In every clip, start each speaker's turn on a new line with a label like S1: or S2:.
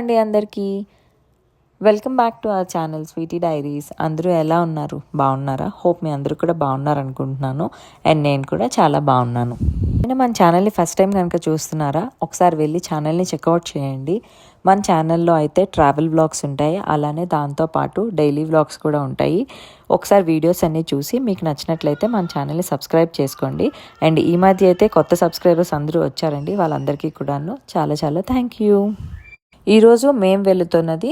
S1: అండి అందరికీ welcome back to our channel sweety diaries. అందరూ ఎలా ఉన్నారు? బాగున్నారా? హోప్ మీ అందరూ కూడా బాగున్నారు అనుకుంటున్నాను. అండ్ నేను కూడా చాలా బాగున్నాను. నేను మన ఛానల్ని ఫస్ట్ టైం కనుక చూస్తున్నారా, ఒకసారి వెళ్ళి ఛానల్ని చెక్అవుట్ చేయండి. మన ఛానల్లో అయితే ట్రావెల్ వ్లాగ్స్ ఉంటాయి, అలానే దాంతోపాటు డైలీ వ్లాగ్స్ కూడా ఉంటాయి. ఒకసారి వీడియోస్ అన్నీ చూసి మీకు నచ్చినట్లయితే మన ఛానల్ని సబ్స్క్రైబ్ చేసుకోండి. అండ్ ఈ మధ్య అయితే కొత్త సబ్స్క్రైబర్స్ అందరూ వచ్చారండి, వాళ్ళందరికీ కూడాను చాలా చాలా థ్యాంక్ యూ. ఈరోజు మేము వెళుతున్నది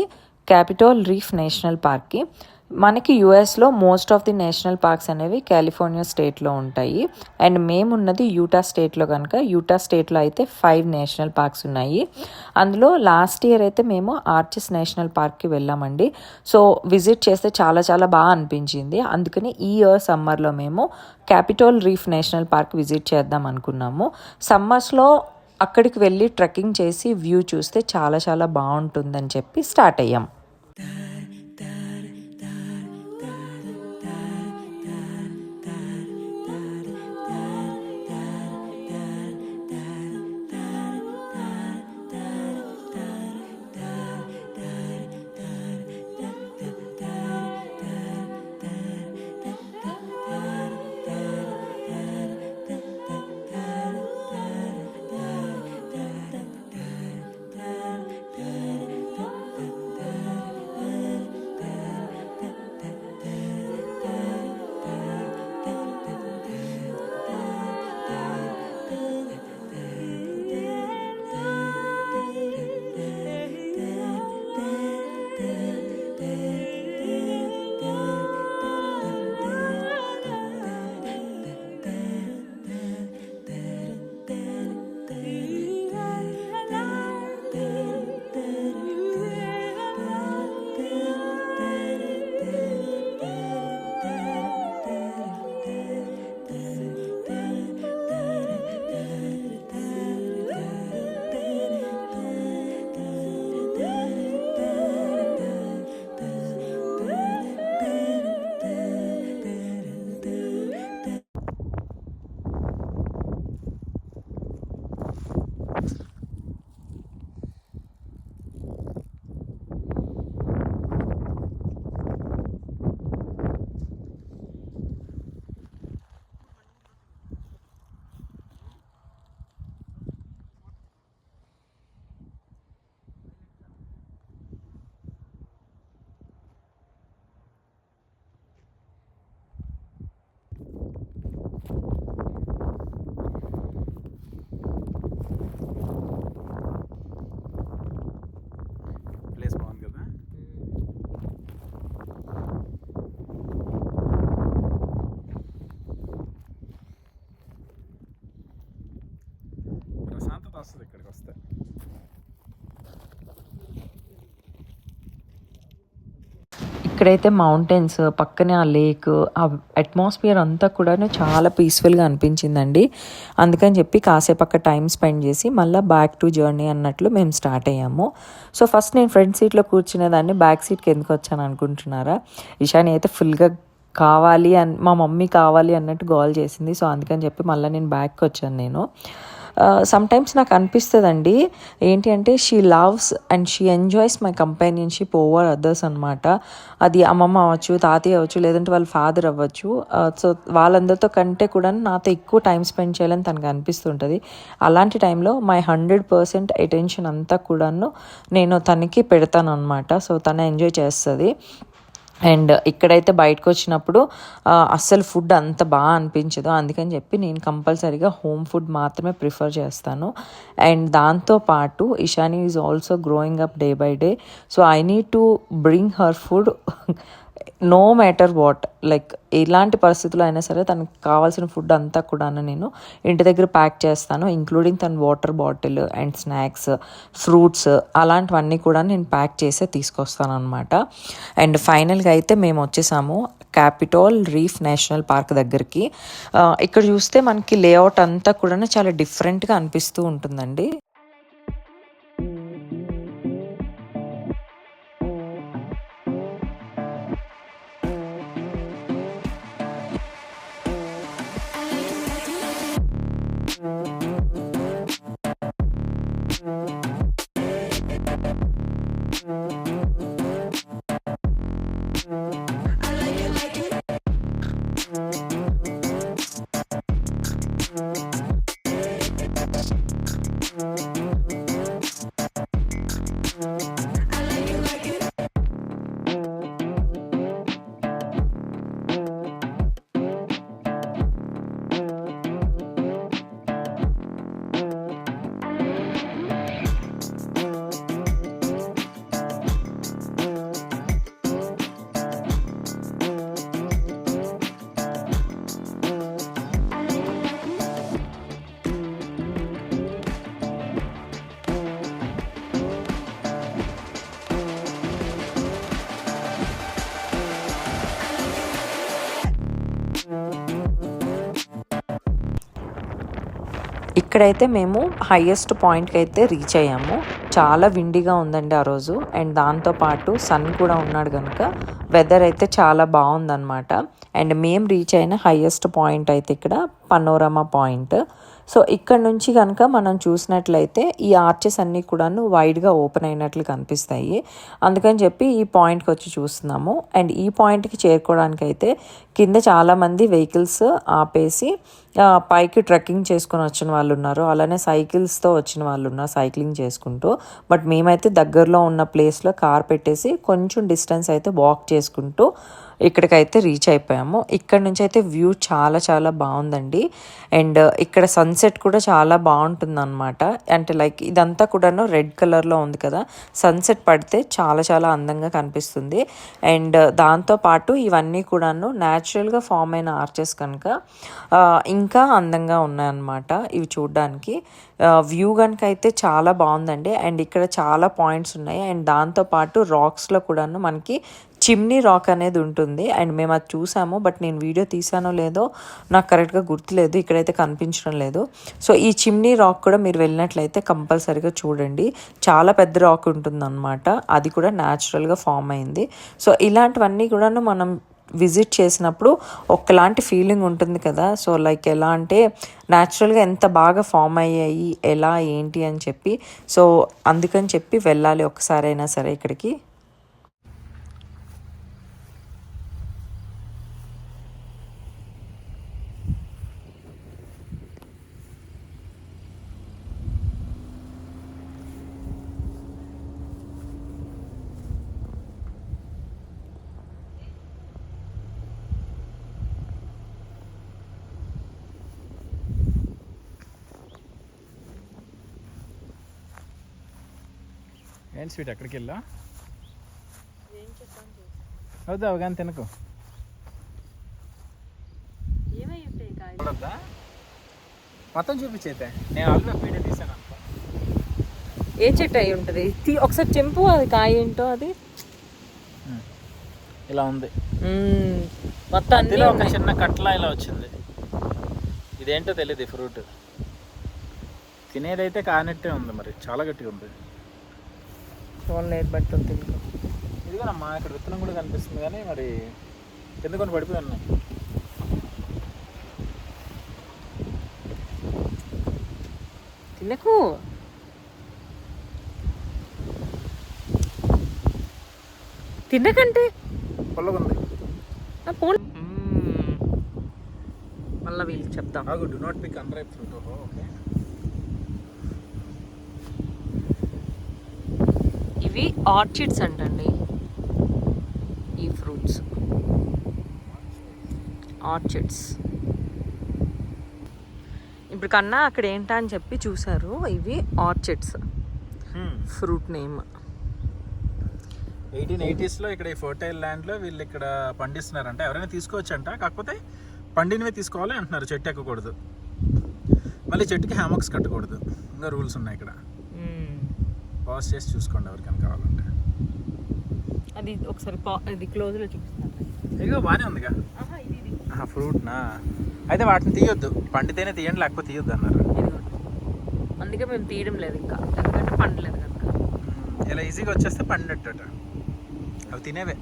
S1: క్యాపిటల్ రీఫ్ నేషనల్ పార్క్కి. మనకి యుఎస్లో most of the national parks అనేవి కాలిఫోర్నియా స్టేట్లో ఉంటాయి. అండ్ మేమున్నది యూటా స్టేట్లో కనుక యూటా స్టేట్లో అయితే 5 నేషనల్ పార్క్స్ ఉన్నాయి. అందులో లాస్ట్ ఇయర్ అయితే మేము ఆర్చెస్ నేషనల్ పార్క్కి వెళ్ళామండి. సో విజిట్ చేస్తే చాలా చాలా బాగా అనిపించింది. అందుకని ఈ ఇయర్ సమ్మర్లో మేము capital reef national park visit చేద్దాం అనుకున్నాము. సమ్మర్స్లో అక్కడికి వెళ్ళి ట్రెక్కింగ్ చేసి వ్యూ చూస్తే చాలా చాలా బాగుంటుందని చెప్పి స్టార్ట్ అయ్యాం.
S2: వస్తుంది ఇక్కడికి వస్తే.
S1: ఇక్కడైతే మౌంటైన్స్ పక్కనే ఆ లేక్, ఆ అట్మాస్ఫియర్ అంతా కూడా చాలా పీస్ఫుల్గా అనిపించిందండి. అందుకని చెప్పి కాసేపు అక్కడ టైం స్పెండ్ చేసి మళ్ళీ బ్యాక్ టు జర్నీ అన్నట్లు మేము స్టార్ట్ అయ్యాము. సో ఫస్ట్ నేను ఫ్రంట్ సీట్లో కూర్చునేదాన్ని, బ్యాక్ సీట్కి ఎందుకు వచ్చాను అనుకుంటున్నారా? ఇషాని అయితే ఫుల్గా కావాలి మా మమ్మీ కావాలి అన్నట్టు గోల్ చేసింది. సో అందుకని చెప్పి మళ్ళీ నేను బ్యాక్కి వచ్చాను. నేను సమ్టైమ్స్ నాకు అనిపిస్తుందండి, ఏంటి అంటే she loves and she enjoys my companionship over others అనమాట. అది అమ్మమ్మ అవ్వచ్చు, తాతయ్య అవ్వచ్చు, లేదంటే వాళ్ళ ఫాదర్ అవ్వచ్చు. సో వాళ్ళందరితో కంటే కూడా నాతో ఎక్కువ టైం స్పెండ్ చేయాలని తనకు అనిపిస్తుంటుంది. అలాంటి టైంలో మై 100% అటెన్షన్ అంతా కూడాను నేను తనకి పెడతాను అనమాట. సో తను ఎంజాయ్ చేస్తుంది. అండ్ ఇక్కడైతే బయటకు వచ్చినప్పుడు అస్సలు ఫుడ్ అంత బాగా అనిపించదు. అందుకని చెప్పి నేను కంపల్సరీగా హోమ్ ఫుడ్ మాత్రమే ప్రిఫర్ చేస్తాను. అండ్ దాంతోపాటు Ishani is also growing up day by day. So I need to bring her food no matter what, like ఎలాంటి పరిస్థితుల్లో అయినా సరే తనకు కావాల్సిన ఫుడ్ అంతా కూడా నేను ఇంటి దగ్గర ప్యాక్ చేస్తాను, ఇంక్లూడింగ్ తన water bottle and snacks, fruits అలాంటివన్నీ కూడా నేను ప్యాక్ చేసే తీసుకొస్తాను అనమాట. అండ్ ఫైనల్గా అయితే మేము వచ్చేసాము క్యాపిటల్ రీఫ్ నేషనల్ పార్క్ దగ్గరికి. ఇక్కడ చూస్తే మనకి లేఅవుట్ అంతా కూడా చాలా డిఫరెంట్గా అనిపిస్తూ ఉంటుందండి. ఇక్కడైతే మేము హైయెస్ట్ పాయింట్కి అయితే రీచ్ అయ్యాము. చాలా విండిగా ఉందండి ఆ రోజు. అండ్ దాంతోపాటు సన్ కూడా ఉన్నాడు కనుక వెదర్ అయితే చాలా బాగుందన్నమాట. అండ్ మేము రీచ్ అయిన హైయెస్ట్ పాయింట్ అయితే ఇక్కడ పనోరమా పాయింట్. సో ఇక్కడ నుంచి కనుక మనం చూసినట్లయితే ఈ ఆర్చెస్ అన్నీ కూడాను వైడ్గా ఓపెన్ అయినట్లు కనిపిస్తాయి. అందుకని చెప్పి ఈ పాయింట్కి వచ్చి చూస్తున్నాము. అండ్ ఈ పాయింట్కి చేరుకోవడానికి అయితే కింద చాలామంది వెహికల్స్ ఆపేసి పైకి ట్రెక్కింగ్ చేసుకొని వచ్చిన వాళ్ళు ఉన్నారు, అలానే సైకిల్స్తో వచ్చిన వాళ్ళు ఉన్నారు సైక్లింగ్ చేసుకుంటూ. బట్ మేమైతే దగ్గరలో ఉన్న ప్లేస్లో కార్ పెట్టేసి కొంచెం డిస్టెన్స్ అయితే వాక్ చేసుకుంటూ ఇక్కడికైతే రీచ్ అయిపోయాము. ఇక్కడ నుంచి అయితే వ్యూ చాలా చాలా బాగుందండి. అండ్ ఇక్కడ సన్సెట్ కూడా చాలా బాగుంటుంది అనమాట. అంటే లైక్ ఇదంతా కూడాను రెడ్ కలర్లో ఉంది కదా, సన్సెట్ పడితే చాలా చాలా అందంగా కనిపిస్తుంది. అండ్ దాంతోపాటు ఇవన్నీ కూడాను న్యాచురల్గా ఫామ్ అయిన ఆర్చెస్ కనుక ఇంకా అందంగా ఉన్నాయన్నమాట ఇవి చూడడానికి. వ్యూ కనుక అయితే చాలా బాగుందండి. అండ్ ఇక్కడ చాలా పాయింట్స్ ఉన్నాయి. అండ్ దాంతోపాటు రాక్స్లో కూడాను మనకి చిమ్నీ రాక్ అనేది ఉంటుంది. అండ్ మేము అది చూసాము, బట్ నేను వీడియో తీసానో లేదో నాకు కరెక్ట్గా గుర్తులేదు, ఇక్కడైతే కనిపించడం లేదు. సో ఈ చిమ్నీ రాక్ కూడా మీరు వెళ్ళినట్లయితే కంపల్సరీగా చూడండి. చాలా పెద్ద రాక్ ఉంటుంది అనమాట, అది కూడా న్యాచురల్గా ఫామ్ అయింది. సో ఇలాంటివన్నీ కూడాను మనం విజిట్ చేసినప్పుడు ఒకలాంటి ఫీలింగ్ ఉంటుంది కదా. సో లైక్ ఎలా అంటే న్యాచురల్గా ఎంత బాగా ఫామ్ అయ్యాయి, ఎలా ఏంటి అని చెప్పి. సో అందుకని చెప్పి వెళ్ళాలి ఒకసారైనా సరే ఇక్కడికి.
S2: ఏంటి స్వీట్ ఎక్కడికి వెళ్ళా అవుతావు కానీ తినకు. మొత్తం చూపించైతే నేను ఆల్రెడీ వీడియో తీసాను అనుకో.
S1: ఏ చెట్టు అయి ఉంటుంది ఒకసారి చెంపు, అది కాయ ఏంటో అది
S2: ఇలా ఉంది
S1: మొత్తం
S2: అందులో ఒక చిన్న కట్లా ఇలా వచ్చింది. ఇదేంటో తెలియదు ఫ్రూట్. తినేదైతే కానట్టే ఉంది, మరి చాలా గట్టిగా ఉంది. ఇదిగోనమ్మా ఇక్కడ విత్తనం కూడా కనిపిస్తుంది, కానీ మరి ఎందుకొని పడిపోయి
S1: తినకు. తినకంటే
S2: పొల్లగుంది.
S1: మళ్ళీ వీళ్ళు చెప్తాం.
S2: Do not pick unripe fruit. Okay,
S1: ఇవి ఆర్చిడ్స్ అంటండి ఈ ఫ్రూట్స్, ఆర్చిడ్స్. ఇప్పుడు కన్నా అక్కడ ఏంటా అని చెప్పి చూసారు, ఇవి ఆర్చిడ్స్ ఫ్రూట్ నేమ్.
S2: 1880s ఇక్కడ ఈ ఫర్టైల్ ల్యాండ్లో వీళ్ళు ఇక్కడ పండిస్తున్నారంట. ఎవరైనా తీసుకోవచ్చంట, కాకపోతే పండినవే తీసుకోవాలి అంటున్నారు. చెట్టు ఎక్కకూడదు, మళ్ళీ చెట్టుకి హ్యామక్స్ కట్టకూడదు, ఇంకా రూల్స్ ఉన్నాయి ఇక్కడ. పాజ్ చేసి చూసుకోండి ఎవరికైనా కావాలంటే.
S1: అది ఒకసారి అది క్లోజ్లో చూపిస్తాను.
S2: ఇదిగో బాగానే ఉందిగా ఫ్రూట్నా. అయితే వాటిని తీయొద్దు, పండితేనే తీయండి, లేకపోతే తీయొద్దు అన్నారు.
S1: అందుకే మేము తీయడం లేదు ఇంకా, ఎందుకంటే పండలేదు కనుక.
S2: ఇలా ఈజీగా వచ్చేస్తే పండినట్టు అవి తినేవే.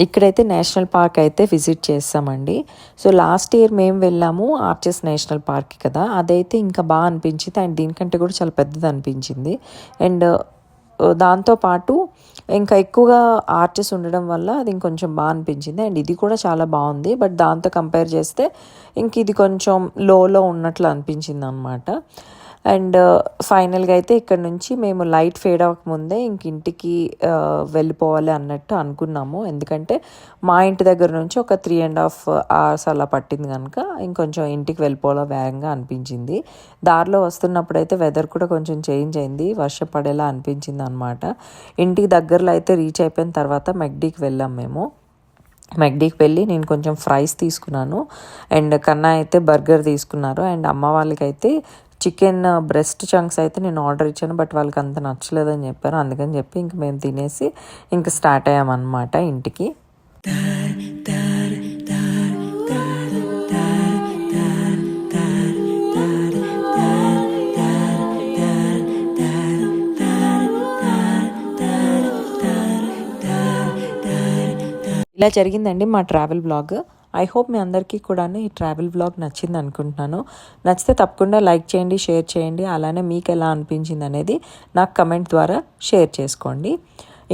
S1: ఇక్కడైతే నేషనల్ పార్క్ అయితే విజిట్ చేస్తామండి. సో లాస్ట్ ఇయర్ మేము వెళ్ళాము ఆర్చెస్ నేషనల్ పార్క్ కదా, అదైతే ఇంకా బాగా అనిపించింది అండ్ దీనికంటే కూడా చాలా పెద్దది అనిపించింది. అండ్ దాంతోపాటు ఇంకా ఎక్కువగా ఆర్చెస్ ఉండడం వల్ల అది ఇంకొంచెం బాగా అనిపించింది. అండ్ ఇది కూడా చాలా బాగుంది, బట్ దాంతో కంపేర్ చేస్తే ఇంక ఇది కొంచెం లోలో ఉన్నట్లు అనిపించింది అనమాట. అండ్ ఫైనల్గా అయితే ఇక్కడ నుంచి మేము లైట్ ఫేడ్ అవ్వకముందే ఇంక ఇంటికి వెళ్ళిపోవాలి అన్నట్టు అనుకున్నాము. ఎందుకంటే మా ఇంటి దగ్గర నుంచి ఒక 3.5 hours అలా పట్టింది కనుక ఇంకొంచెం ఇంటికి వెళ్ళిపోవాలో వేగంగా అనిపించింది. దారిలో వస్తున్నప్పుడైతే వెదర్ కూడా కొంచెం చేంజ్ అయింది, వర్షం పడేలా అనిపించింది అనమాట. ఇంటికి దగ్గరలో అయితే రీచ్ అయిపోయిన తర్వాత మెక్డీకి వెళ్ళాం మేము. మెక్డీకి వెళ్ళి నేను కొంచెం ఫ్రైస్ తీసుకున్నాను అండ్ కన్నా అయితే బర్గర్ తీసుకున్నారు. అండ్ అమ్మ వాళ్ళకైతే చికెన్ బ్రెస్ట్ చంక్స్ అయితే నేను ఆర్డర్ ఇచ్చాను, బట్ వాళ్ళకి అంత నచ్చలేదని చెప్పారు. అందుకని చెప్పి ఇంక మేము తినేసి ఇంక స్టార్ట్ అయ్యామన్నమాట ఇంటికి. ఇలా జరిగిందండి మా ట్రావెల్ బ్లాగ్. ఐ హోప్ మీ అందరికీ కూడా ఈ ట్రావెల్ బ్లాగ్ నచ్చింది అనుకుంటున్నాను. నచ్చితే తప్పకుండా లైక్ చేయండి, షేర్ చేయండి. అలానే మీకు ఎలా అనిపించింది అనేది నాకు కమెంట్ ద్వారా షేర్ చేసుకోండి.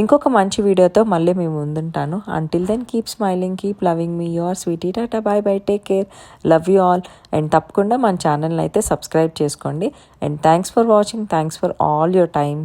S1: ఇంకొక మంచి వీడియోతో మళ్ళీ మేము ముందుంటాను. Until then keep smiling, keep loving me, your sweetie. Tata, bye bye, take care, love you all. And తప్పకుండా మన ఛానల్ని అయితే సబ్స్క్రైబ్ చేసుకోండి. And thanks for watching, thanks for all your time.